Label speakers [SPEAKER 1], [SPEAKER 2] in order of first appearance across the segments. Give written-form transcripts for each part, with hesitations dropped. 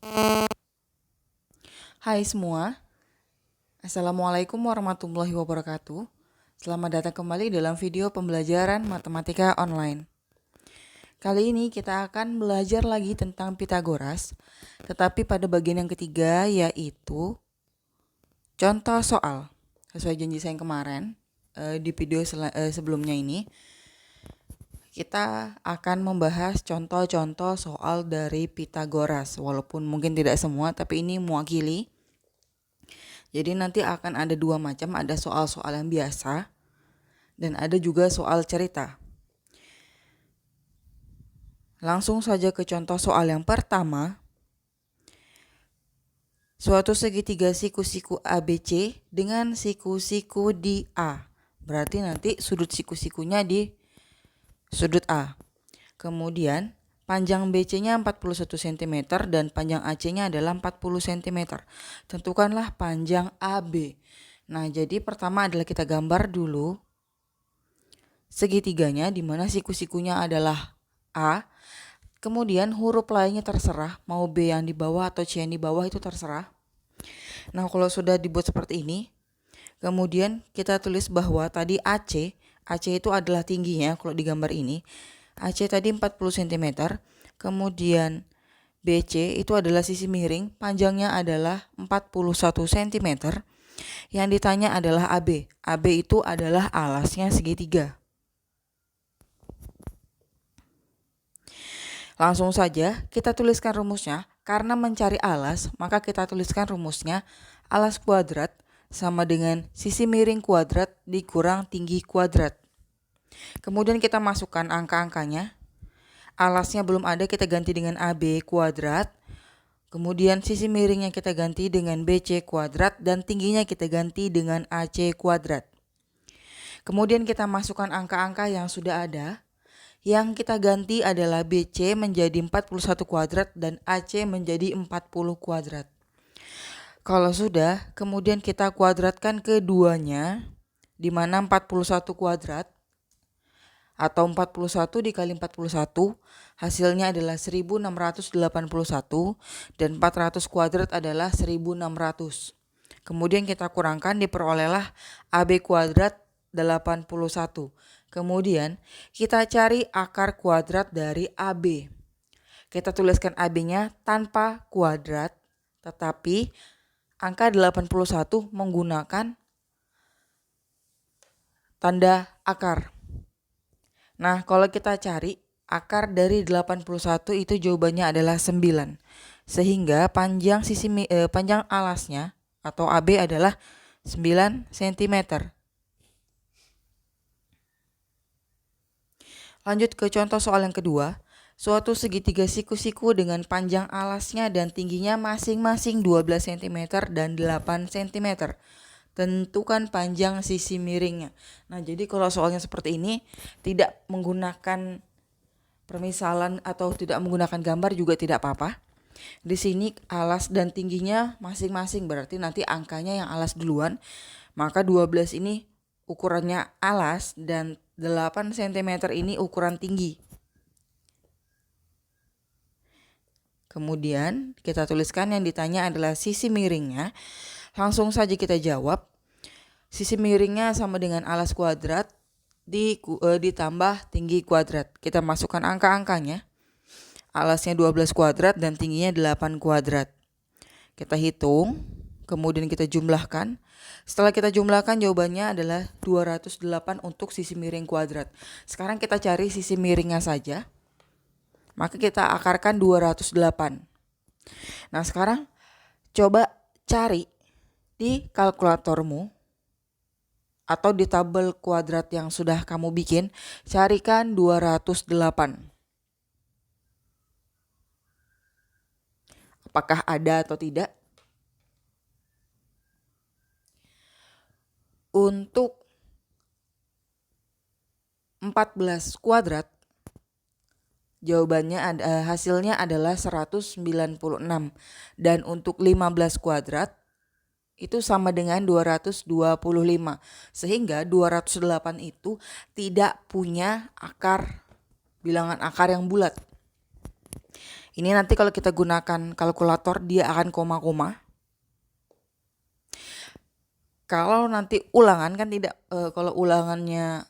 [SPEAKER 1] Hai semua, Assalamualaikum warahmatullahi wabarakatuh. Selamat datang kembali dalam video pembelajaran matematika online. Kali ini kita akan belajar lagi tentang Pitagoras, tetapi pada bagian yang ketiga yaitu contoh soal. Sesuai janji saya yang kemarin, di video sebelumnya ini, kita akan membahas contoh-contoh soal dari Pitagoras. Walaupun mungkin tidak semua, tapi ini mewakili. Jadi nanti akan ada dua macam, ada soal-soal yang biasa dan ada juga soal cerita. Langsung saja ke contoh soal yang pertama. Suatu segitiga siku-siku ABC dengan siku-siku di A. Berarti nanti sudut siku-sikunya di sudut A. Kemudian panjang BC-nya 41 cm dan panjang AC-nya adalah 40 cm. Tentukanlah panjang AB. Nah, jadi pertama adalah kita gambar dulu segitiganya di mana siku-sikunya adalah A. Kemudian huruf lainnya terserah, mau B yang di bawah atau C yang di bawah itu terserah. Nah, kalau sudah dibuat seperti ini, kemudian kita tulis bahwa tadi AC itu adalah tingginya kalau di gambar ini. AC tadi 40 cm, kemudian BC itu adalah sisi miring, panjangnya adalah 41 cm. Yang ditanya adalah AB. AB itu adalah alasnya segitiga. Langsung saja kita tuliskan rumusnya. Karena mencari alas, maka kita tuliskan rumusnya alas kuadrat sama dengan sisi miring kuadrat dikurang tinggi kuadrat. Kemudian kita masukkan angka-angkanya. Alasnya belum ada, kita ganti dengan AB kuadrat. Kemudian sisi miringnya kita ganti dengan BC kuadrat dan tingginya kita ganti dengan AC kuadrat. Kemudian kita masukkan angka-angka yang sudah ada. Yang kita ganti adalah BC menjadi 41 kuadrat dan AC menjadi 40 kuadrat. Kalau sudah, kemudian kita kuadratkan keduanya, di mana 41 kuadrat atau 41 dikali 41 hasilnya adalah 1681 dan 400 kuadrat adalah 1600. Kemudian kita kurangkan, diperolehlah AB kuadrat 81. Kemudian kita cari akar kuadrat dari AB. Kita tuliskan AB-nya tanpa kuadrat, tetapi angka 81 menggunakan tanda akar. Nah, kalau kita cari akar dari 81 itu jawabannya adalah 9. Sehingga panjang panjang alasnya atau AB adalah 9 cm. Lanjut ke contoh soal yang kedua. Suatu segitiga siku-siku dengan panjang alasnya dan tingginya masing-masing 12 cm dan 8 cm. Tentukan panjang sisi miringnya. Nah, jadi kalau soalnya seperti ini tidak menggunakan permisalan atau tidak menggunakan gambar juga tidak apa-apa. Di sini alas dan tingginya masing-masing, berarti nanti angkanya yang alas duluan. Maka 12 ini ukurannya alas dan 8 cm ini ukuran tinggi. Kemudian kita tuliskan yang ditanya adalah sisi miringnya. Langsung saja kita jawab. Sisi miringnya sama dengan alas kuadrat ditambah tinggi kuadrat. Kita masukkan angka-angkanya. Alasnya 12 kuadrat dan tingginya 8 kuadrat. Kita hitung, kemudian kita jumlahkan. Setelah kita jumlahkan, jawabannya adalah 208 untuk sisi miring kuadrat. Sekarang kita cari sisi miringnya saja. Maka kita akarkan 208. Nah, sekarang coba cari di kalkulatormu atau di tabel kuadrat yang sudah kamu bikin, carikan 208. Apakah ada atau tidak? Untuk 14 kuadrat, jawabannya hasilnya adalah 196. Dan untuk 15 kuadrat, itu sama dengan 225. Sehingga 208 itu tidak punya akar, bilangan akar yang bulat. Ini nanti kalau kita gunakan kalkulator dia akan koma-koma. Kalau nanti ulangan kan tidak, kalau ulangannya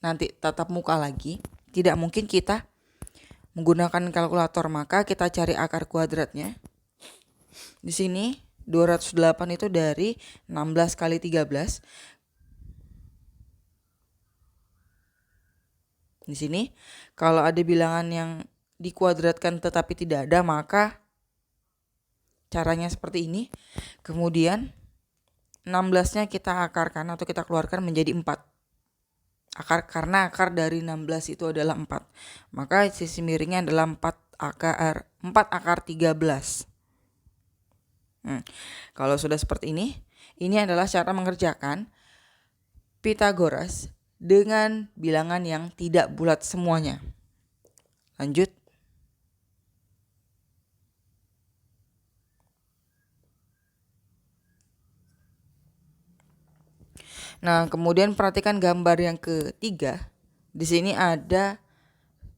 [SPEAKER 1] nanti tatap muka lagi, tidak mungkin kita menggunakan kalkulator, maka kita cari akar kuadratnya. Di sini 208 itu dari 16 kali 13. Di sini kalau ada bilangan yang dikuadratkan tetapi tidak ada, maka caranya seperti ini. Kemudian 16-nya kita akarkan atau kita keluarkan menjadi 4. Karena akar dari 16 itu adalah 4. Maka sisi miringnya adalah 4 akar 13. Kalau sudah seperti ini adalah cara mengerjakan Pythagoras dengan bilangan yang tidak bulat semuanya. Lanjut. Nah, kemudian perhatikan gambar yang ketiga. Di sini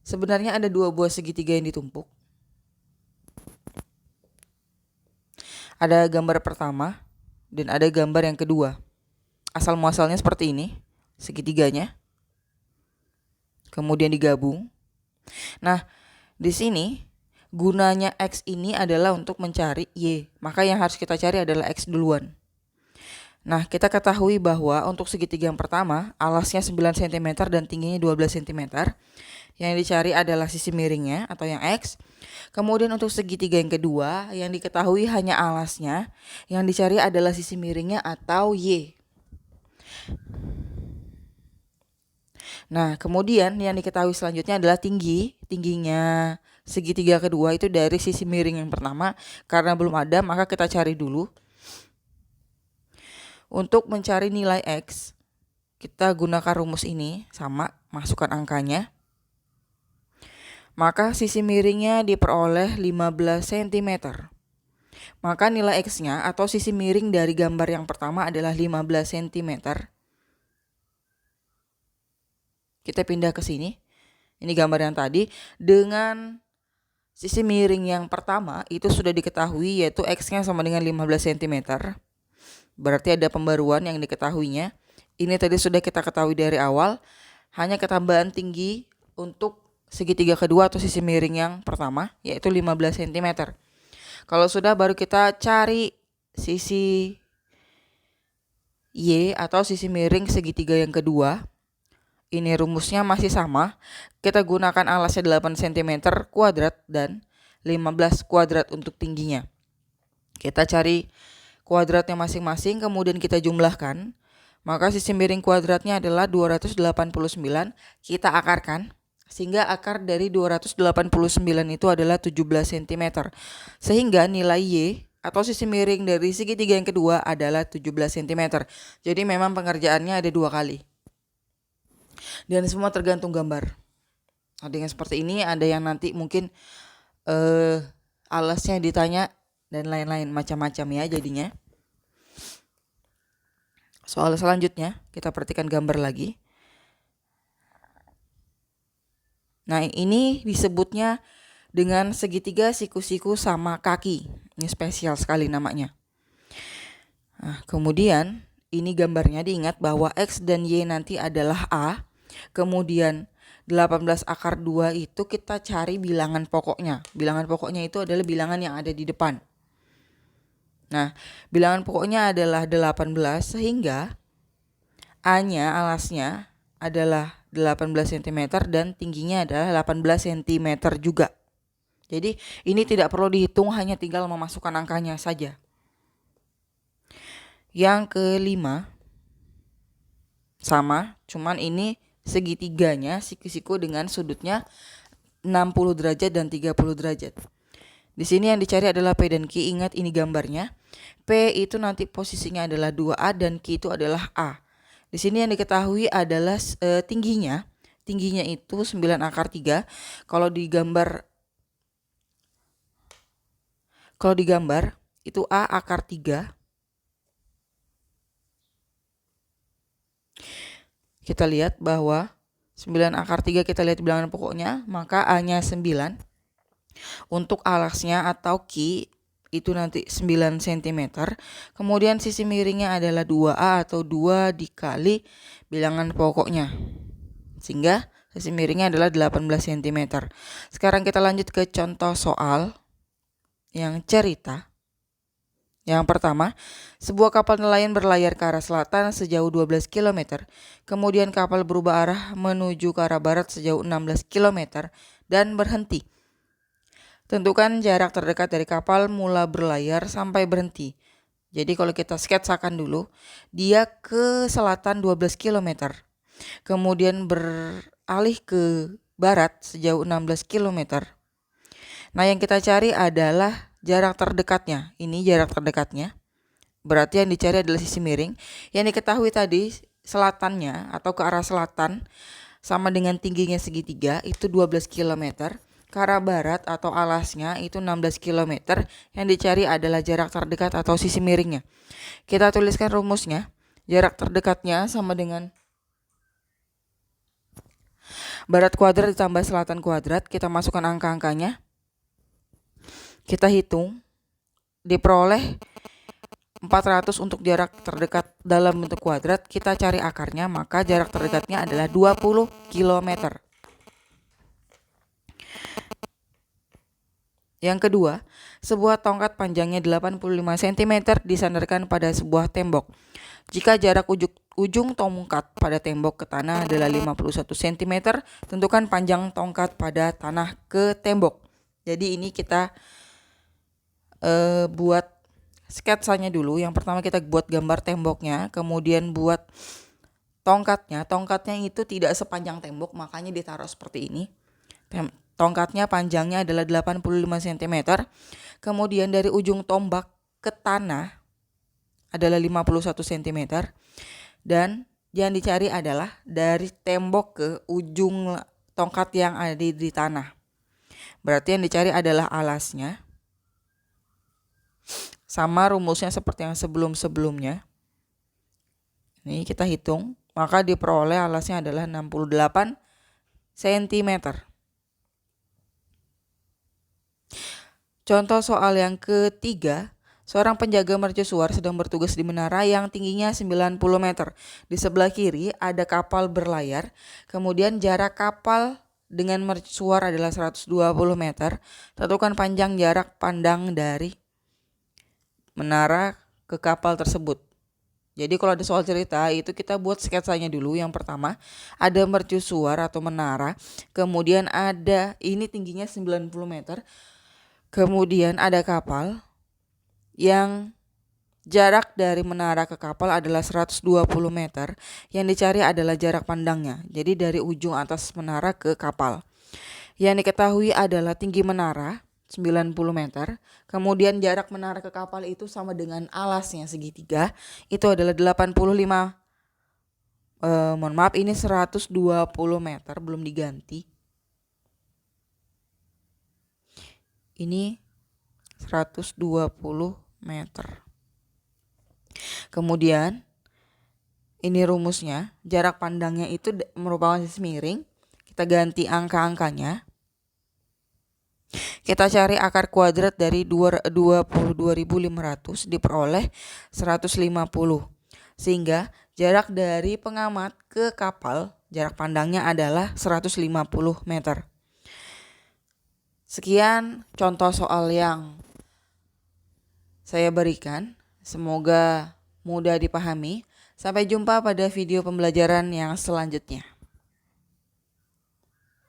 [SPEAKER 1] sebenarnya ada 2 buah segitiga yang ditumpuk. Ada gambar pertama dan ada gambar yang kedua. Asal muasalnya seperti ini, segitiganya. Kemudian digabung. Nah, di sini gunanya X ini adalah untuk mencari Y. Maka yang harus kita cari adalah X duluan. Nah, kita ketahui bahwa untuk segitiga yang pertama, alasnya 9 cm dan tingginya 12 cm. Yang dicari adalah sisi miringnya atau yang X. Kemudian untuk segitiga yang kedua, yang diketahui hanya alasnya. Yang dicari adalah sisi miringnya atau Y. Nah, kemudian yang diketahui selanjutnya adalah tingginya segitiga kedua itu dari sisi miring yang pertama. Karena belum ada, maka kita cari dulu. Untuk mencari nilai X, kita gunakan rumus ini, sama, masukkan angkanya. Maka sisi miringnya diperoleh 15 cm. Maka nilai X-nya atau sisi miring dari gambar yang pertama adalah 15 cm. Kita pindah ke sini. Ini gambar yang tadi. Dengan sisi miring yang pertama itu sudah diketahui, yaitu X-nya sama dengan 15 cm. Berarti ada pembaruan yang diketahuinya. Ini tadi sudah kita ketahui dari awal. Hanya ketambahan tinggi untuk segitiga kedua atau sisi miring yang pertama, yaitu 15 cm. Kalau sudah, baru kita cari sisi Y atau sisi miring segitiga yang kedua. Ini rumusnya masih sama. Kita gunakan alasnya 8 cm kuadrat dan 15 kuadrat untuk tingginya. Kita cari kuadratnya masing-masing, kemudian kita jumlahkan. Maka sisi miring kuadratnya adalah 289. Kita akarkan, sehingga akar dari 289 itu adalah 17 cm. Sehingga nilai Y atau sisi miring dari segitiga yang kedua adalah 17 cm. Jadi memang pengerjaannya ada 2 kali. Dan semua tergantung gambar. Ada yang seperti ini, ada yang nanti mungkin alasnya ditanya dan lain-lain, macam-macam ya jadinya. Soal selanjutnya, kita perhatikan gambar lagi. Nah, ini disebutnya dengan segitiga siku-siku sama kaki. Ini spesial sekali namanya. Nah, kemudian ini gambarnya, diingat bahwa X dan Y nanti adalah A. Kemudian 18 akar 2 itu kita cari bilangan pokoknya. Bilangan pokoknya itu adalah bilangan yang ada di depan. Nah, bilangan pokoknya adalah 18 sehingga A-nya, alasnya adalah 18 cm dan tingginya adalah 18 cm juga. Jadi ini tidak perlu dihitung, hanya tinggal memasukkan angkanya saja. Yang kelima sama, cuman ini segitiganya siku-siku dengan sudutnya 60 derajat dan 30 derajat. Di sini yang dicari adalah P dan Q. Ingat ini gambarnya. P itu nanti posisinya adalah 2A dan Q itu adalah A. Di sini yang diketahui adalah tingginya. Tingginya itu 9 akar 3. Kalau digambar itu A akar 3. Kita lihat bahwa 9 akar 3 kita lihat bilangan pokoknya, maka A-nya 9. Untuk alasnya atau ki itu nanti 9 cm. Kemudian sisi miringnya adalah 2A atau 2 dikali bilangan pokoknya. Sehingga sisi miringnya adalah 18 cm. Sekarang kita lanjut ke contoh soal yang cerita. Yang pertama, sebuah kapal nelayan berlayar ke arah selatan sejauh 12 km. Kemudian kapal berubah arah menuju ke arah barat sejauh 16 km dan berhenti. Tentukan jarak terdekat dari kapal mula berlayar sampai berhenti. Jadi kalau kita sketsakan dulu, dia ke selatan 12 km. Kemudian beralih ke barat sejauh 16 km. Nah, yang kita cari adalah jarak terdekatnya. Ini jarak terdekatnya. Berarti yang dicari adalah sisi miring. Yang diketahui tadi selatannya atau ke arah selatan sama dengan tingginya segitiga itu 12 km. Ke arah barat atau alasnya itu 16 km. Yang dicari adalah jarak terdekat atau sisi miringnya. Kita tuliskan rumusnya. Jarak terdekatnya sama dengan barat kuadrat ditambah selatan kuadrat. Kita masukkan angka-angkanya. Kita hitung, diperoleh 400 untuk jarak terdekat dalam bentuk kuadrat. Kita cari akarnya, maka jarak terdekatnya adalah 20 km. Yang kedua, sebuah tongkat panjangnya 85 cm disandarkan pada sebuah tembok. Jika jarak ujung tongkat pada tembok ke tanah adalah 51 cm, tentukan panjang tongkat pada tanah ke tembok. Jadi ini kita buat sketsanya dulu. Yang pertama kita buat gambar temboknya, kemudian buat tongkatnya. Tongkatnya itu tidak sepanjang tembok, makanya ditaruh seperti ini. Tongkatnya panjangnya adalah 85 cm. Kemudian dari ujung tombak ke tanah adalah 51 cm. Dan yang dicari adalah dari tembok ke ujung tongkat yang ada di tanah. Berarti yang dicari adalah alasnya. Sama rumusnya seperti yang sebelum-sebelumnya. Ini kita hitung, maka diperoleh alasnya adalah 68 cm. Contoh soal yang ketiga, seorang penjaga mercusuar sedang bertugas di menara yang tingginya 90 meter. Di sebelah kiri ada kapal berlayar, kemudian jarak kapal dengan mercusuar adalah 120 meter. Tentukan panjang jarak pandang dari menara ke kapal tersebut. Jadi kalau ada soal cerita itu kita buat sketsanya dulu. Yang pertama ada mercusuar atau menara, kemudian ada ini tingginya 90 meter, kemudian ada kapal yang jarak dari menara ke kapal adalah 120 meter. Yang dicari adalah jarak pandangnya, jadi dari ujung atas menara ke kapal. Yang diketahui adalah tinggi menara 90 meter. Kemudian jarak menara ke kapal itu sama dengan alasnya segitiga. Itu adalah 85. Ini 120 meter belum diganti. Ini 120 meter. Kemudian ini rumusnya. Jarak pandangnya itu merupakan sisi miring. Kita ganti angka-angkanya. Kita cari akar kuadrat dari 22.500 diperoleh 150. Sehingga jarak dari pengamat ke kapal, jarak pandangnya adalah 150 meter. Sekian contoh soal yang saya berikan. Semoga mudah dipahami. Sampai jumpa pada video pembelajaran yang selanjutnya.